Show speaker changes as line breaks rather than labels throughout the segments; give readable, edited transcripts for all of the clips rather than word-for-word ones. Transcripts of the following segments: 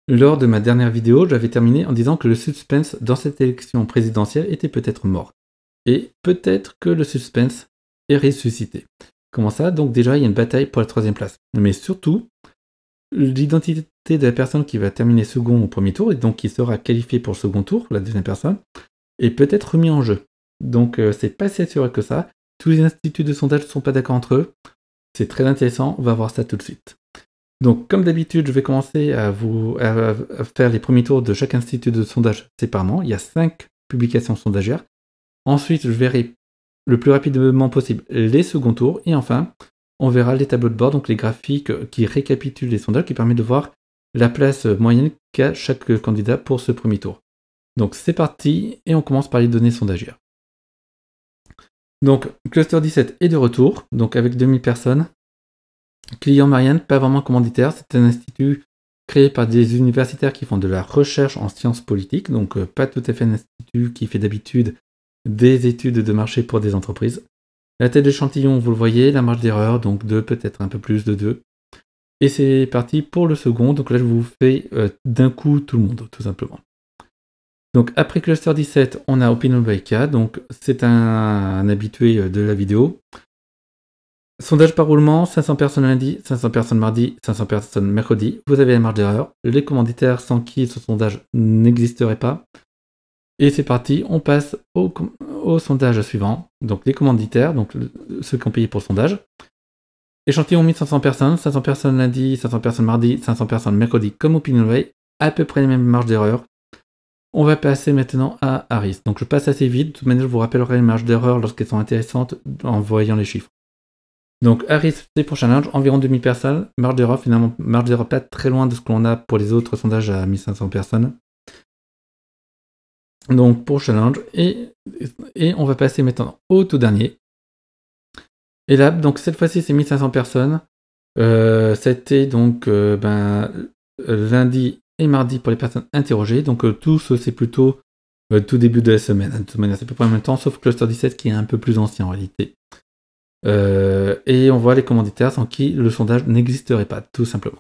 Lors de ma dernière vidéo, j'avais terminé en disant que le suspense dans cette élection présidentielle était peut-être mort. Et peut-être que le suspense est ressuscité. Comment ça? Donc déjà, il y a une bataille pour la 3e place. Mais surtout, l'identité de la personne qui va terminer second au premier tour, et donc qui sera qualifiée pour le second tour, la deuxième personne, est peut-être remis en jeu. Donc c'est pas si assuré que ça. Tous les instituts de sondage ne sont pas d'accord entre eux. C'est très intéressant, on va voir ça tout de suite. Donc comme d'habitude, je vais commencer à faire les premiers tours de chaque institut de sondage séparément. Il y a 5 publications sondagères. Ensuite, je verrai le plus rapidement possible les seconds tours. Et enfin, on verra les tableaux de bord, donc les graphiques qui récapitulent les sondages, qui permettent de voir la place moyenne qu'a chaque candidat pour ce premier tour. Donc c'est parti, et on commence par les données sondagères. Donc Cluster 17 est de retour, donc avec 2000 personnes. Client Marianne, pas vraiment commanditaire, c'est un institut créé par des universitaires qui font de la recherche en sciences politiques, donc pas tout à fait un institut qui fait d'habitude des études de marché pour des entreprises. La tête d'échantillon, vous le voyez, la marge d'erreur, donc 2, peut-être un peu plus de 2. Et c'est parti pour le second, donc là je vous fais d'un coup tout le monde, tout simplement. Donc après Cluster 17, on a Opinion by K, donc c'est un habitué de la vidéo. Sondage par roulement, 500 personnes lundi, 500 personnes mardi, 500 personnes mercredi. Vous avez la marge d'erreur. Les commanditaires sans qui ce sondage n'existerait pas. Et c'est parti, on passe au sondage suivant. Donc les commanditaires, donc ceux qui ont payé pour le sondage. Échantillon 1500 personnes, 500 personnes lundi, 500 personnes mardi, 500 personnes mercredi, comme OpinionWay, à peu près les mêmes marges d'erreur. On va passer maintenant à Harris. Donc je passe assez vite, de toute manière je vous rappellerai les marges d'erreur lorsqu'elles sont intéressantes en voyant les chiffres. Donc Harris, c'est pour challenge, environ 2000 personnes, marge d'erreur finalement, marge d'erreur pas très loin de ce que l'on a pour les autres sondages à 1500 personnes. Donc pour challenge, et on va passer maintenant au tout dernier. Et là, donc cette fois-ci c'est 1500 personnes. C'était donc lundi et mardi pour les personnes interrogées. Donc tous c'est plutôt tout début de la semaine. De toute manière, c'est à peu près en même temps, sauf Cluster 17 qui est un peu plus ancien en réalité. Et on voit les commanditaires sans qui le sondage n'existerait pas, tout simplement.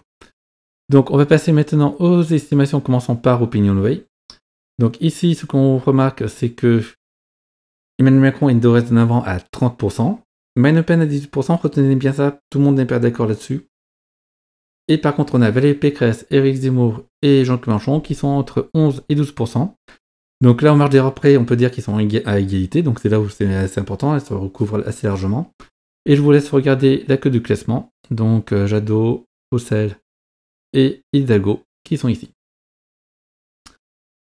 Donc on va passer maintenant aux estimations commençant par OpinionWay. Donc ici, ce qu'on remarque, c'est que Emmanuel Macron est dorénavant à 30%. Marine Le Pen à 18%, retenez bien ça, tout le monde n'est pas d'accord là-dessus. Et par contre, on a Valérie Pécresse, Éric Zemmour et Jean-Luc Mélenchon qui sont entre 11 et 12%. Donc là, en marge d'erreur près, on peut dire qu'ils sont à égalité, donc c'est là où c'est assez important, elles se recouvrent assez largement. Et je vous laisse regarder la queue du classement, donc Jadot, Roussel et Hidalgo qui sont ici.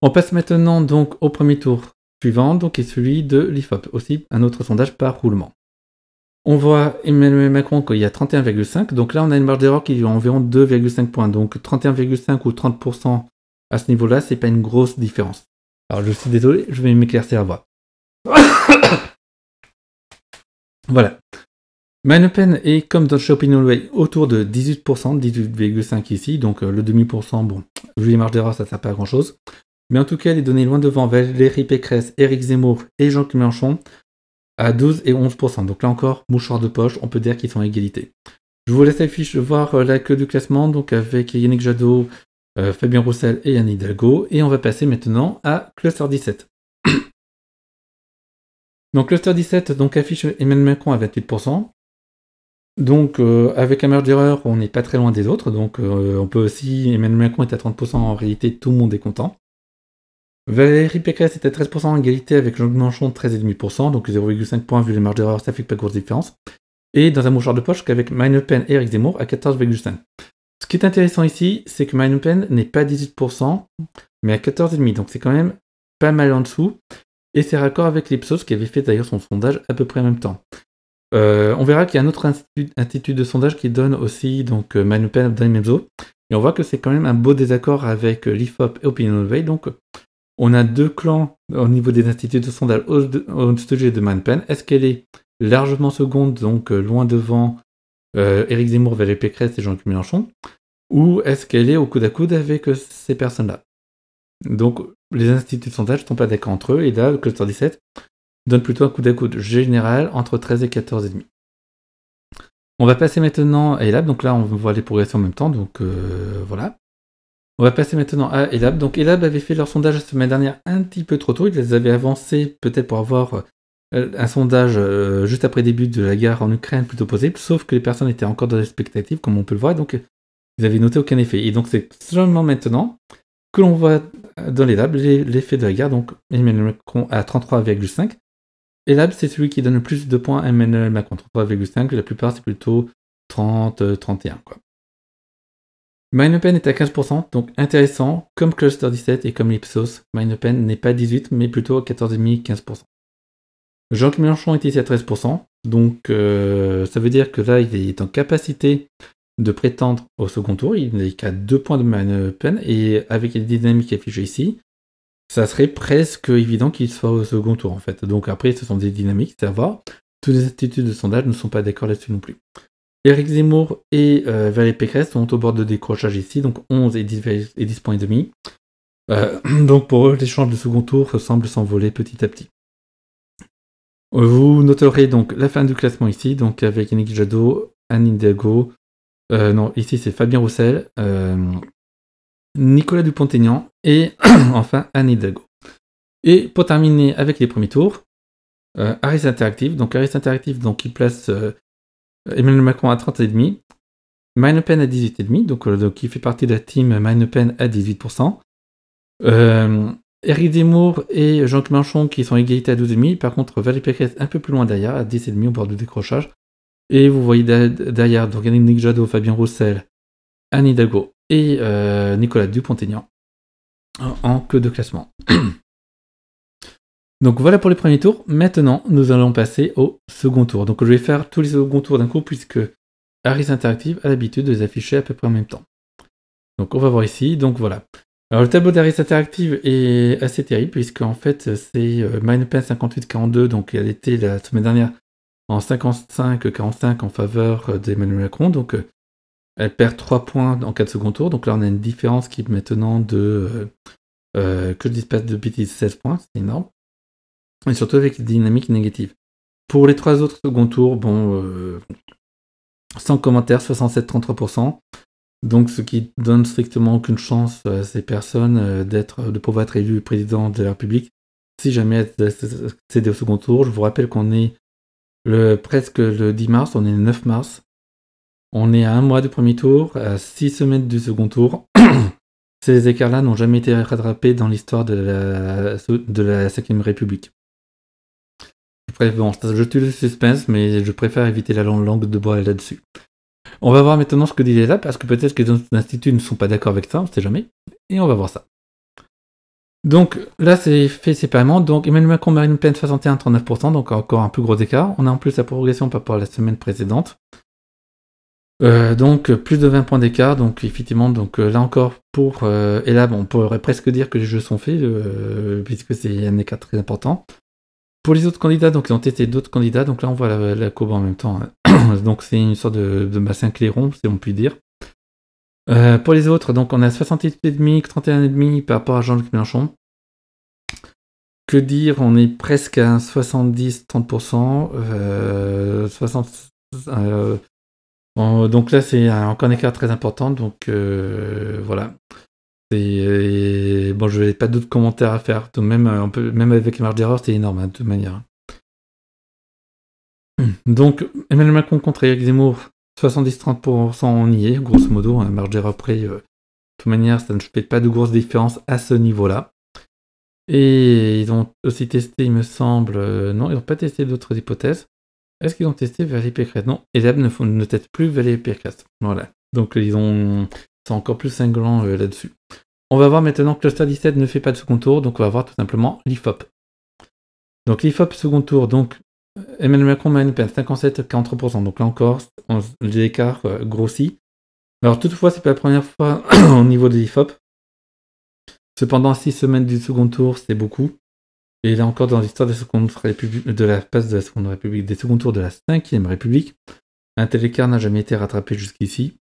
On passe maintenant donc au premier tour suivant, donc qui est celui de l'IFOP, aussi un autre sondage par roulement. On voit Emmanuel Macron qu'il y a 31,5, donc là on a une marge d'erreur qui est environ 2,5 points, donc 31,5 ou 30% à ce niveau-là, c'est pas une grosse différence. Alors je suis désolé, je vais m'éclaircir la voix. Voilà. Marine Le Pen est, comme dans chez OpinionWay, autour de 18%, 18,5 ici, donc le demi-pourcent, bon, vu les marges d'erreur, ça ne sert pas à grand-chose. Mais en tout cas, elle est donnée loin devant Valérie Pécresse, Éric Zemmour et Jean-Luc Mélenchon à 12 et 11%. Donc là encore, mouchoir de poche, on peut dire qu'ils sont à égalité. Je vous laisse affiche voir la queue du classement, donc avec Yannick Jadot, Fabien Roussel et Anne Hidalgo. Et on va passer maintenant à Cluster 17. Donc Cluster 17 donc, affiche Emmanuel Macron à 28%. Donc avec la marge d'erreur, on n'est pas très loin des autres. Donc on peut aussi, Emmanuel Macron est à 30%, en réalité tout le monde est content. Valérie Pécresse est à 13% en égalité avec Jean-Luc Mélenchon 13,5%, donc 0,5 points vu les marges d'erreur, ça fait pas grosse différence. Et dans un mouchoir de poche qu'avec Marine Le Pen et Éric Zemmour à 14,5%. Ce qui est intéressant ici, c'est que Marine Le Pen n'est pas 18%, mais à 14,5%, donc c'est quand même pas mal en dessous. Et c'est raccord avec l'Ipsos qui avait fait d'ailleurs son sondage à peu près en même temps. On verra qu'il y a un autre institut de sondage qui donne aussi donc Marine Le Pen dans les mêmes eaux. Et on voit que c'est quand même un beau désaccord avec l'IFOP et OpinionWay. Donc on a deux clans au niveau des instituts de sondage au sujet de Marine Le Pen. Est-ce qu'elle est largement seconde, donc loin devant Éric Zemmour, Valérie Pécresse et Jean-Luc Mélenchon, ou est-ce qu'elle est au coude à coude avec ces personnes-là? Donc les instituts de sondage ne sont pas d'accord entre eux, et là, le Cluster 17 donne plutôt un coude à coude général entre 13 et 14,5. On va passer maintenant à ELAB, donc là on voit les progressions en même temps, donc voilà. On va passer maintenant à Elab. Donc Elab avait fait leur sondage la semaine dernière un petit peu trop tôt. Ils les avaient avancés peut-être pour avoir un sondage juste après le début de la guerre en Ukraine plutôt possible, sauf que les personnes étaient encore dans l'expectative, comme on peut le voir, donc ils avaient noté aucun effet. Et donc c'est seulement maintenant que l'on voit dans Elab l'effet de la guerre. Donc Emmanuel Macron à 33,5. Elab, c'est celui qui donne le plus de points à Emmanuel Macron, 33,5. La plupart, c'est plutôt 30, 31, quoi. Marine Le Pen est à 15%, donc intéressant, comme Cluster 17 et comme l'Ipsos. Marine Le Pen n'est pas 18, mais plutôt 14,5-15%. Jean-Luc Mélenchon est ici à 13%, donc ça veut dire que là, il est en capacité de prétendre au second tour. Il n'est qu'à 2 points de Marine Le Pen, et avec les dynamiques affichées ici, ça serait presque évident qu'il soit au second tour, en fait. Donc après, ce sont des dynamiques, c'est à voir. Toutes les instituts de sondage ne sont pas d'accord là-dessus non plus. Éric Zemmour et Valérie Pécresse sont au bord de décrochage ici, donc 11 et 10 points et demi. Donc pour eux, l'échange de second tour semble s'envoler petit à petit. Vous noterez donc la fin du classement ici, donc avec Yannick Jadot, Anne Hidalgo, non, ici c'est Fabien Roussel, Nicolas Dupont-Aignan et enfin Anne Hidalgo. Et pour terminer avec les premiers tours, Harris Interactive, donc il place Emmanuel Macron à 30,5, Marine Le Pen à 18,5, donc il fait partie de la team Marine Le Pen à 18%. Éric Zemmour et Jean-Luc Mélenchon qui sont à égalité à 12,5. Par contre, Valérie Pécresse un peu plus loin derrière, à 10,5 au bord du décrochage. Et vous voyez derrière, donc Yannick Jadot, Fabien Roussel, Anne Hidalgo et Nicolas Dupont-Aignan en queue de classement. Donc voilà pour les premiers tours. Maintenant, nous allons passer au second tour. Donc je vais faire tous les seconds tours d'un coup puisque Harris Interactive a l'habitude de les afficher à peu près en même temps. Donc on va voir ici. Donc voilà. Alors le tableau d'Harris Interactive est assez terrible puisque en fait c'est Marine Le Pen 58-42, donc elle était la semaine dernière en 55-45 en faveur d'Emmanuel Macron. Donc elle perd 3 points en 4 secondes tours. Donc là on a une différence qui est maintenant de que je dise pas de bêtises, 16 points, c'est énorme. Et surtout avec des dynamiques négatives. Pour les 3 autres second tours, sans commentaire, 67-33%. Donc ce qui donne strictement aucune chance à ces personnes de pouvoir être élu président de la République si jamais elles accèdent au second tour. Je vous rappelle qu'on est presque le 10 mars, on est le 9 mars. On est à 1 mois du premier tour, à 6 semaines du second tour. Ces écarts-là n'ont jamais été rattrapés dans l'histoire de la 5ème République. Bref, bon, je tue le suspense, mais je préfère éviter la langue de bois là-dessus. On va voir maintenant ce que dit Elab, parce que peut-être que les instituts ne sont pas d'accord avec ça, on ne sait jamais. Et on va voir ça. Donc là, c'est fait séparément. Donc Emmanuel Macron, Marine Le Pen, 61-39%, donc encore un plus gros écart. On a en plus la progression par rapport à la semaine précédente. Donc plus de 20 points d'écart. Donc effectivement, là encore, pour Elab, on pourrait presque dire que les jeux sont faits, puisque c'est un écart très important. Pour les autres candidats, donc ils ont testé d'autres candidats, donc là on voit la courbe en même temps. Donc c'est une sorte de bassin clairon, si on peut dire. Pour les autres, donc on a 68,5, 31,5 par rapport à Jean-Luc Mélenchon. Que dire, on est presque à 70-30%. Donc là c'est encore un écart très important, donc voilà. Bon, je n'ai pas d'autres commentaires à faire. Donc même avec une marge d'erreur, c'est énorme, de toute manière. Donc, Emmanuel Macron contre Éric Zemmour, 70-30%, on y est, grosso modo, hein, marge d'erreur près. De toute manière, ça ne fait pas de grosses différences à ce niveau-là. Et ils ont aussi testé, il me semble... non, ils n'ont pas testé d'autres hypothèses. Est-ce qu'ils ont testé Valérie Pécresse? Non, Elab ne teste plus Valérie Pécresse. Voilà. Donc, c'est encore plus cinglant là-dessus. On va voir maintenant que Cluster 17 ne fait pas de second tour, donc on va voir tout simplement l'IFOP. Donc l'IFOP second tour, donc Emmanuel Macron, Marine Le Pen, 57-43%, donc là encore, l'écart grossit. Alors toutefois, c'est pas la première fois au niveau de l'IFOP. Cependant, 6 semaines du second tour, c'est beaucoup. Et là encore, dans l'histoire de la passe de la Seconde République, des seconds tours de la 5ème République, un tel écart n'a jamais été rattrapé jusqu'ici.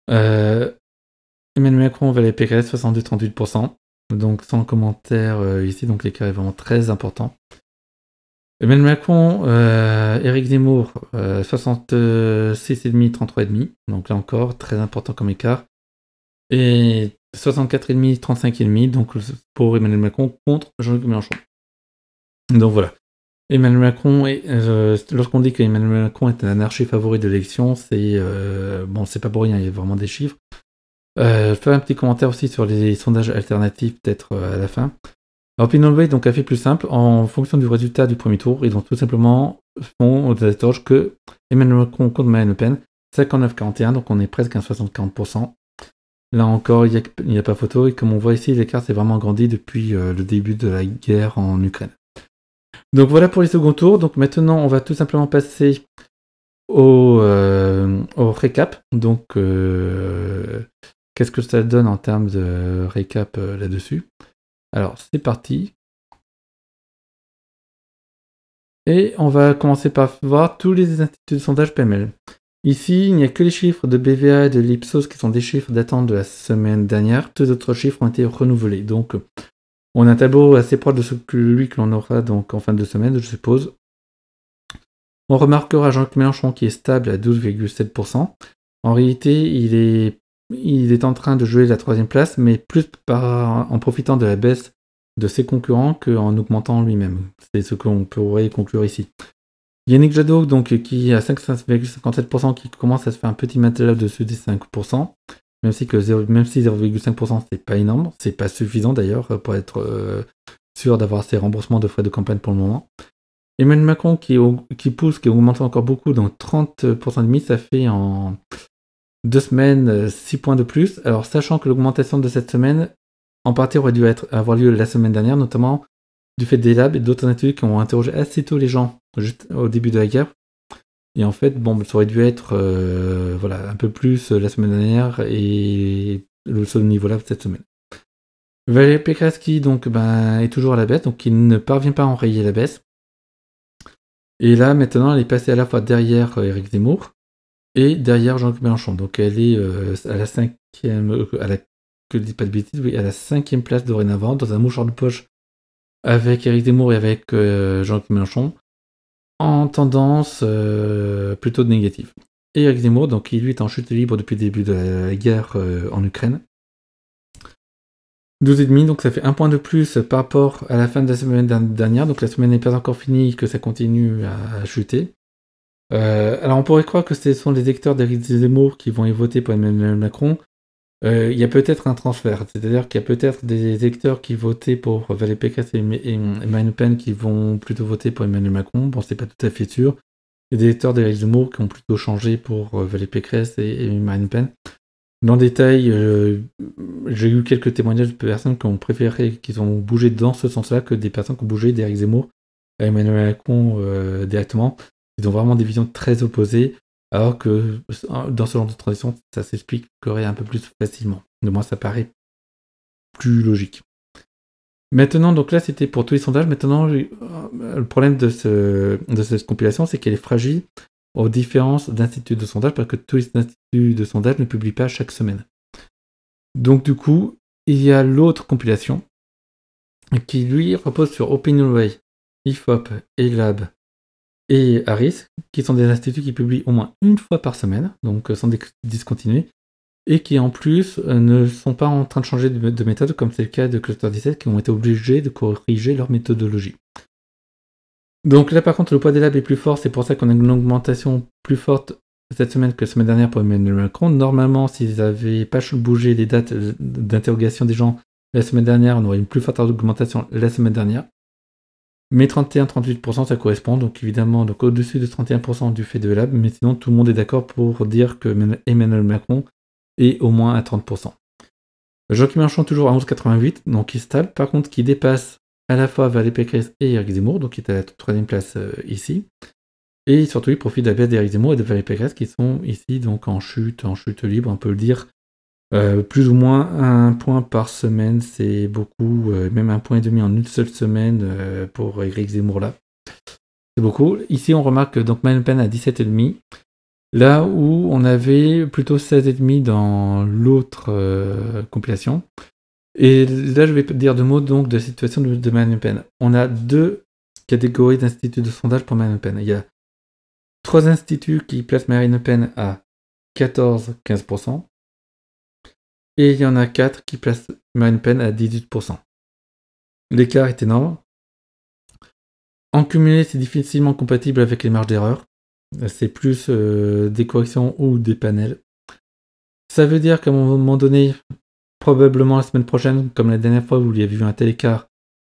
Emmanuel Macron, Valérie Pécresse, 62-38%. Donc sans commentaire ici, donc l'écart est vraiment très important. Emmanuel Macron, Éric Zemmour, 66,5, 33,5. Donc là encore, très important comme écart. Et 64,5, 35,5, donc pour Emmanuel Macron contre Jean-Luc Mélenchon. Donc voilà. Emmanuel Macron, lorsqu'on dit qu'Emmanuel Macron est un archi-favori de l'élection, c'est pas pour rien, il y a vraiment des chiffres. Je fais un petit commentaire aussi sur les sondages alternatifs, peut-être à la fin. Alors, Opinionway donc a fait plus simple, en fonction du résultat du premier tour, ils ont tout simplement font des torches que Emmanuel Macron contre Marine Le Pen, 59-41, donc on est presque à 60-40%. Là encore, il n'y a pas photo, et comme on voit ici, l'écart s'est vraiment agrandi depuis le début de la guerre en Ukraine. Donc voilà pour les seconds tours. Donc maintenant, on va tout simplement passer au récap. Donc, qu'est-ce que ça donne en termes de récap là-dessus? Alors, c'est parti. Et on va commencer par voir tous les instituts de sondage PML. Ici, il n'y a que les chiffres de BVA et de l'Ipsos qui sont des chiffres datant de la semaine dernière. Tous les autres chiffres ont été renouvelés. Donc, on a un tableau assez proche de celui que l'on aura donc en fin de semaine, je suppose. On remarquera Jean-Luc Mélenchon qui est stable à 12,7%. En réalité, il est en train de jouer la troisième place, mais plus en profitant de la baisse de ses concurrents qu'en augmentant lui-même. C'est ce qu'on pourrait conclure ici. Yannick Jadot, donc, qui a 5,57%, qui commence à se faire un petit matelas au-dessus des 5%, même si 0,5% c'est pas énorme, c'est pas suffisant d'ailleurs pour être sûr d'avoir ses remboursements de frais de campagne pour le moment. Emmanuel Macron qui pousse, qui augmente encore beaucoup, donc 30,5%, ça fait en 2 semaines 6 points de plus. Alors sachant que l'augmentation de cette semaine, en partie aurait dû avoir lieu la semaine dernière, notamment du fait des labs et d'autres instituts qui ont interrogé assez tôt les gens juste au début de la guerre. Et en fait, ça aurait dû être un peu plus la semaine dernière et le seul niveau-là cette semaine. Valérie Pécresse qui donc est toujours à la baisse, donc il ne parvient pas à enrayer la baisse. Et là, maintenant, elle est passée à la fois derrière Éric Zemmour et derrière Jean-Luc Mélenchon. Donc elle est à la 5e, que je dis pas de bêtises, oui, à la 5e place dorénavant, dans un mouchoir de poche avec Éric Zemmour et avec Jean-Luc Mélenchon, en tendance plutôt négative. Et Éric Zemmour, donc, qui lui est en chute libre depuis le début de la guerre en Ukraine. 12,5, donc ça fait 1 point de plus par rapport à la fin de la semaine dernière. Donc la semaine n'est pas encore finie, que ça continue à chuter. Alors on pourrait croire que ce sont les électeurs d'Éric Zemmour qui vont y voter pour Emmanuel Macron. Il y a peut-être un transfert, c'est-à-dire qu'il y a peut-être des électeurs qui votaient pour Valérie Pécresse et Marine Le Pen qui vont plutôt voter pour Emmanuel Macron. Bon, c'est pas tout à fait sûr. Il y a des électeurs d'Éric Zemmour qui ont plutôt changé pour Valérie Pécresse et Marine Le Pen. Dans le détail, j'ai eu quelques témoignages de personnes qui ont préféré, qui ont bougé dans ce sens-là, que des personnes qui ont bougé d'Éric Zemmour à Emmanuel Macron directement. Ils ont vraiment des visions très opposées, alors que dans ce genre de transition, ça s'expliquerait un peu plus facilement. De moi, ça paraît plus logique. Maintenant, donc là, c'était pour tous les sondages. Maintenant, le problème de cette compilation, c'est qu'elle est fragile aux différences d'instituts de sondage, parce que tous les instituts de sondage ne publient pas chaque semaine. Donc du coup, il y a l'autre compilation, qui lui repose sur Opinionway, IFOP, ELAB et Harris, qui sont des instituts qui publient au moins une fois par semaine, donc sans discontinuer, et qui en plus ne sont pas en train de changer de méthode, comme c'est le cas de Cluster 17, qui ont été obligés de corriger leur méthodologie. Donc là par contre le poids des labs est plus fort, c'est pour ça qu'on a une augmentation plus forte cette semaine que la semaine dernière pour Emmanuel Macron. Normalement, s'ils n'avaient pas bougé les dates d'interrogation des gens la semaine dernière, on aurait une plus forte augmentation la semaine dernière. Mais 31-38%, ça correspond donc évidemment donc au-dessus de 31% du fait de lab, mais sinon tout le monde est d'accord pour dire que Emmanuel Macron est au moins à 30%. Jean-Luc Mélenchon toujours à 11,88, donc il stable, par contre qui dépasse à la fois Valérie Pécresse et Éric Zemmour, donc il est à la 3e place ici. Et surtout, il profite de la baisse d'Éric Zemmour et de Valérie Pécresse qui sont ici donc en chute libre, on peut le dire. Plus ou moins 1 point par semaine, c'est beaucoup, même 1,5 point en une seule semaine pour Éric Zemmour là. C'est beaucoup. Ici, on remarque donc Marine Le Pen à 17,5, là où on avait plutôt 16,5 dans l'autre compilation. Et là, je vais dire 2 mots donc de la situation de Marine Le Pen. On a 2 catégories d'instituts de sondage pour Marine Le Pen. Il y a 3 instituts qui placent Marine Le Pen à 14-15%. et il y en a 4 qui placent Marine Le Pen à 18%. L'écart est énorme. En cumulé, c'est difficilement compatible avec les marges d'erreur. C'est plus des corrections ou des panels. Ça veut dire qu'à un moment donné, probablement la semaine prochaine, comme la dernière fois où il y avait eu un tel écart,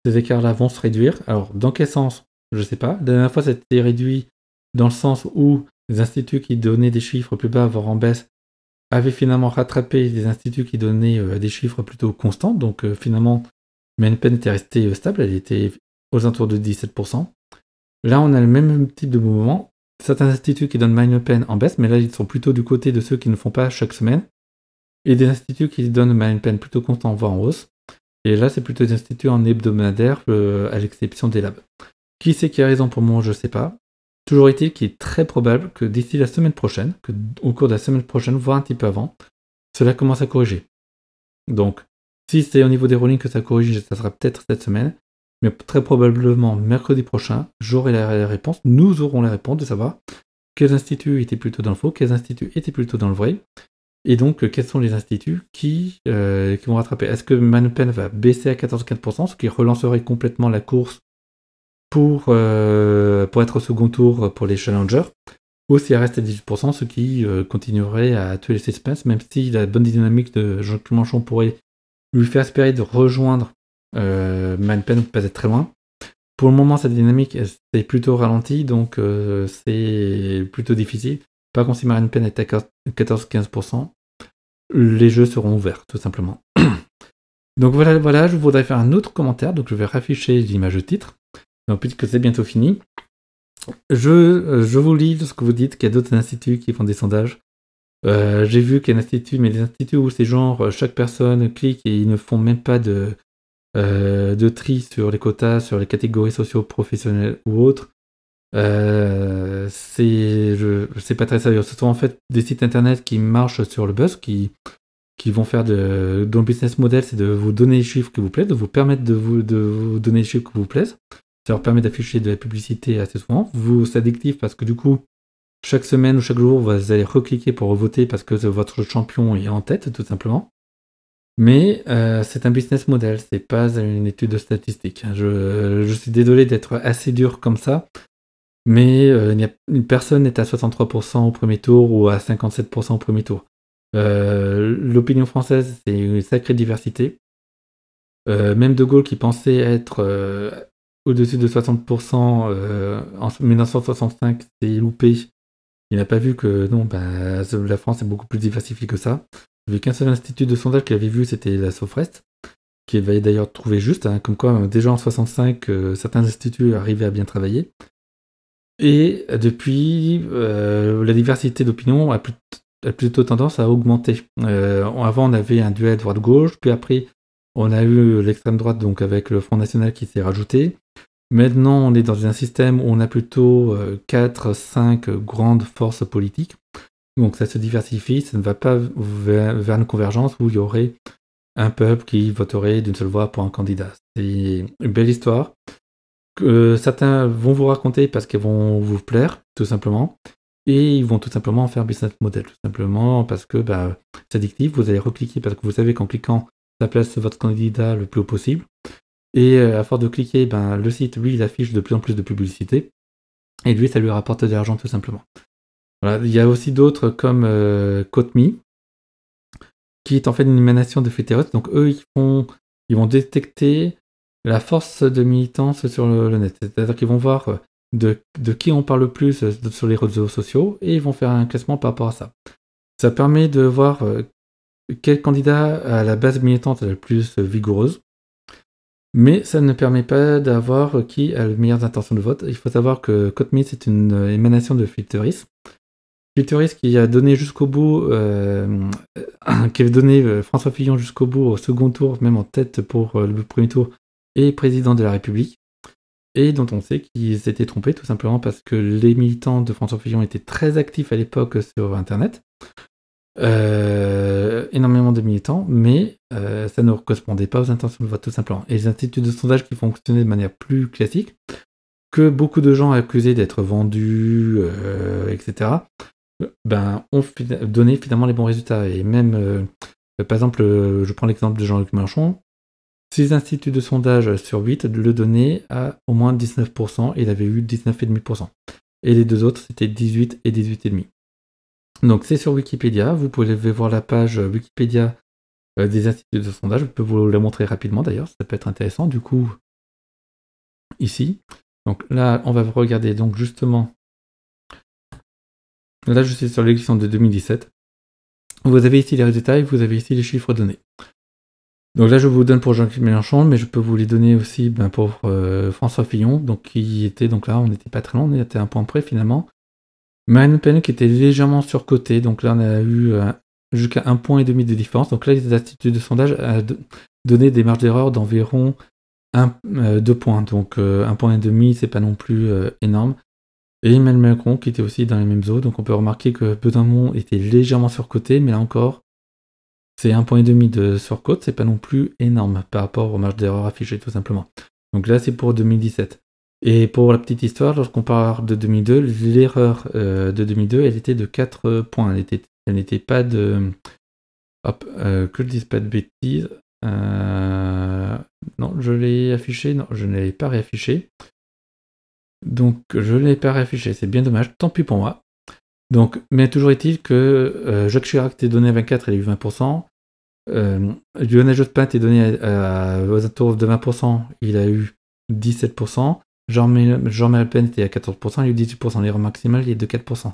ces écarts-là vont se réduire. Alors, dans quel sens? Je ne sais pas. La dernière fois, ça a été réduit dans le sens où les instituts qui donnaient des chiffres plus bas, voire en baisse, avaient finalement rattrapé les instituts qui donnaient des chiffres plutôt constants. Donc, finalement, Marine Le Pen était restée stable. Elle était aux alentours de 17%. Là, on a le même type de mouvement. Certains instituts qui donnent Marine Le Pen en baisse, mais là, ils sont plutôt du côté de ceux qui ne font pas chaque semaine. Et des instituts qui donnent Marine Le Pen plutôt constant, voire en hausse. Et là, c'est plutôt des instituts en hebdomadaire, à l'exception des labs. Qui c'est qui a raison pour moi, je ne sais pas. Toujours est-il qu'il est très probable que d'ici la semaine prochaine, au cours de la semaine prochaine, voire un petit peu avant, cela commence à corriger. Donc, si c'est au niveau des rollings que ça corrige, ça sera peut-être cette semaine. Mais très probablement mercredi prochain, j'aurai la réponse. Nous aurons la réponse de savoir quels instituts étaient plutôt dans le faux, quels instituts étaient plutôt dans le vrai. Et donc, quels sont les instituts qui vont rattraper? Est-ce que Marine Le Pen va baisser à 14,4%, ce qui relancerait complètement la course pour être au second tour pour les challengers? Ou si elle reste à 18%, ce qui continuerait à tuer les suspens, même si la bonne dynamique de Jean-Luc Mélenchon pourrait lui faire espérer de rejoindre Marine Le Pen, pas être très loin. Pour le moment, cette dynamique c'est plutôt ralenti, donc c'est plutôt difficile. Par contre, si Marine Le Pen est à 14-15%, les jeux seront ouverts, tout simplement. Donc voilà, je voudrais faire un autre commentaire, donc je vais rafficher l'image de titre. Donc puisque c'est bientôt fini, je vous lis ce que vous dites, qu'il y a d'autres instituts qui font des sondages. J'ai vu qu'il y a un institut, mais les instituts où c'est genre chaque personne clique et ils ne font même pas de tri sur les quotas, sur les catégories socio-professionnelles ou autres, c'est pas très sérieux. Ce sont en fait des sites internet qui marchent sur le buzz, qui vont faire dont le business model c'est de vous donner les chiffres qui vous plaisent, de vous permettre de vous donner les chiffres qui vous plaisent. Ça leur permet d'afficher de la publicité assez souvent. C'est addictif parce que du coup, chaque semaine ou chaque jour, vous allez recliquer pour voter parce que votre champion est en tête, tout simplement. Mais c'est un business model, c'est pas une étude de statistique. Je suis désolé d'être assez dur comme ça, mais personne n'est à 63% au premier tour ou à 57% au premier tour. L'opinion française, c'est une sacrée diversité. Même De Gaulle, qui pensait être au-dessus de 60% en 1965, s'est loupé. Il n'a pas vu que non, la France est beaucoup plus diversifiée que ça. Il n'y avait qu'un seul institut de sondage qu'il avait vu, c'était la Sofrest, qui avait d'ailleurs trouvé juste, hein, comme quoi déjà en 65, certains instituts arrivaient à bien travailler. Et depuis, la diversité d'opinion a plutôt tendance à augmenter. Avant, on avait un duel droite-gauche, puis après, on a eu l'extrême droite, donc avec le Front National qui s'est rajouté. Maintenant, on est dans un système où on a plutôt 4-5 grandes forces politiques. Donc ça se diversifie, ça ne va pas vers une convergence où il y aurait un peuple qui voterait d'une seule voix pour un candidat. C'est une belle histoire que certains vont vous raconter parce qu'elles vont vous plaire, tout simplement. Et ils vont tout simplement en faire business model, tout simplement parce que c'est addictif, vous allez recliquer parce que vous savez qu'en cliquant, ça place votre candidat le plus haut possible. Et à force de cliquer, le site, lui, il affiche de plus en plus de publicité. Et lui, ça lui rapporte de l'argent, tout simplement. Voilà. Il y a aussi d'autres comme Cotme, qui est en fait une émanation de Flutter. Donc eux, ils vont détecter la force de militance sur le net. C'est-à-dire qu'ils vont voir de qui on parle le plus sur les réseaux sociaux et ils vont faire un classement par rapport à ça. Ça permet de voir quel candidat a la base militante la plus vigoureuse. Mais ça ne permet pas d'avoir qui a les meilleures intentions de vote. Il faut savoir que Cotme, c'est une émanation de Filteris. Filteris qui a donné jusqu'au bout, qui avait donné François Fillon jusqu'au bout au second tour, même en tête pour le premier tour, et président de la République, et dont on sait qu'ils s'étaient trompés tout simplement parce que les militants de François Fillon étaient très actifs à l'époque sur Internet. Énormément de militants, mais ça ne correspondait pas aux intentions de vote tout simplement. Et les instituts de sondage qui fonctionnaient de manière plus classique, que beaucoup de gens accusaient d'être vendus, etc., ont donné finalement les bons résultats. Et même Par exemple, je prends l'exemple de Jean-Luc Mélenchon. 6 instituts de sondage sur 8 le donnaient à au moins 19%, et il avait eu 19,5%. Et les deux autres, c'était 18 et 18,5%. Donc c'est sur Wikipédia, vous pouvez voir la page Wikipédia des instituts de sondage, je peux vous la montrer rapidement d'ailleurs, ça peut être intéressant. Du coup, ici, donc là, on va regarder donc justement, là je suis sur l'élection de 2017. Vous avez ici les résultats et vous avez ici les chiffres donnés. Donc là, je vous donne pour Jean-Luc Mélenchon, mais je peux vous les donner aussi pour François Fillon, donc qui était, donc là, on n'était pas très loin, on était à un point près finalement. Marine Le Pen qui était légèrement surcotée, donc là, on a eu jusqu'à 1,5 point de différence. Donc là, les instituts de sondage a donné des marges d'erreur d'environ 2 points. Donc 1,5 point, c'est pas non plus énorme. Et Emmanuel Macron qui était aussi dans les mêmes eaux. Donc on peut remarquer que Bedamon était légèrement surcoté, mais là encore, c'est 1,5 point de surcote, c'est pas non plus énorme par rapport aux marges d'erreur affichées tout simplement. Donc là, c'est pour 2017. Et pour la petite histoire, lorsqu'on parle de 2002, l'erreur de 2002, elle était de 4 points. Elle n'était pas de... Hop, que je dise pas de bêtises. Non, je l'ai affiché. Non, je ne l'ai pas réaffiché. Donc, je ne l'ai pas réaffiché. C'est bien dommage. Tant pis pour moi. Donc, mais toujours est-il que Jacques Chirac était donné à 24, il a eu 20%. Lionel Jospin était donné aux alentours de 20%, il a eu 17%. Jean-Marie Le Pen était à 14%, il a eu 18%. L'erreur maximale, il est de 4%.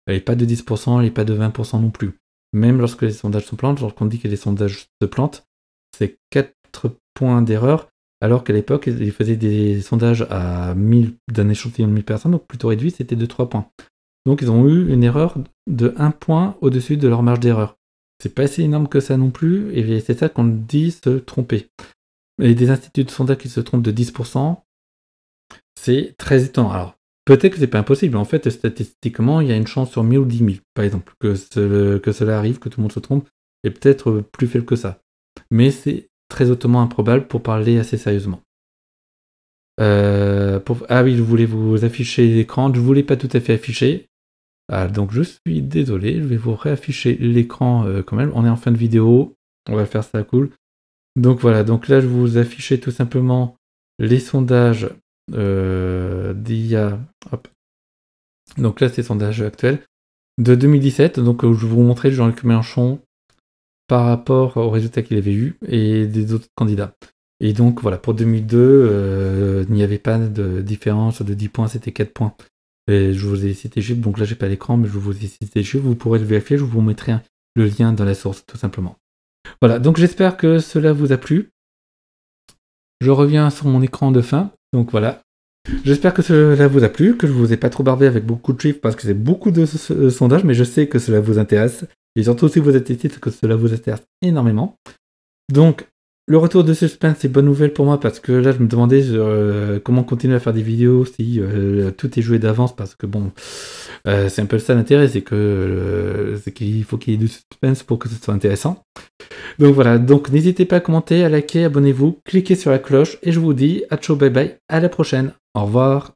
Elle n'est pas de 10%, elle n'est pas de 20% non plus. Même lorsque les sondages se plantent, lorsqu'on dit que les sondages se plantent, c'est 4 points d'erreur, alors qu'à l'époque, ils faisaient des sondages à 1000, d'un échantillon de 1000 personnes, donc plutôt réduit, c'était de 3 points. Donc ils ont eu une erreur de 1 point au-dessus de leur marge d'erreur. C'est pas si énorme que ça non plus, et c'est ça qu'on dit se tromper. Et des instituts de sondage qui se trompent de 10%, c'est très étonnant. Alors, peut-être que c'est pas impossible. En fait, statistiquement, il y a une chance sur 1000 ou 10 000, par exemple, que cela arrive, que tout le monde se trompe, et peut-être plus faible que ça. Mais c'est très hautement improbable pour parler assez sérieusement. Ah oui, je voulais vous afficher l'écran, je ne voulais pas tout à fait afficher. Ah, donc je suis désolé, je vais vous réafficher l'écran quand même. On est en fin de vidéo, on va faire ça cool. Donc voilà, donc là je vous affichais tout simplement les sondages d'il y a... Hop. Donc là c'est les sondages actuels de 2017. Donc je vais vous montrer Jean-Luc Mélenchon par rapport aux résultats qu'il avait eu et des autres candidats. Et donc voilà, pour 2002, il n'y avait pas de différence de 10 points, c'était 4 points. Et je vous ai cité chiffres, donc là j'ai pas l'écran, mais je vous ai cité chiffres, vous pourrez le vérifier, je vous mettrai le lien dans la source, tout simplement. Voilà, donc j'espère que cela vous a plu. Je reviens sur mon écran de fin, donc voilà. J'espère que cela vous a plu, que je vous ai pas trop barbé avec beaucoup de chiffres, parce que c'est beaucoup de sondages, mais je sais que cela vous intéresse. Et surtout si vous êtes ici, c'est que cela vous intéresse énormément. Donc, le retour de suspense, c'est bonne nouvelle pour moi parce que là, je me demandais comment continuer à faire des vidéos si tout est joué d'avance parce que bon, c'est un peu ça l'intérêt, c'est qu'il faut qu'il y ait du suspense pour que ce soit intéressant. Donc voilà, donc n'hésitez pas à commenter, à liker, abonnez-vous, cliquez sur la cloche et je vous dis à ciao, bye bye, à la prochaine. Au revoir.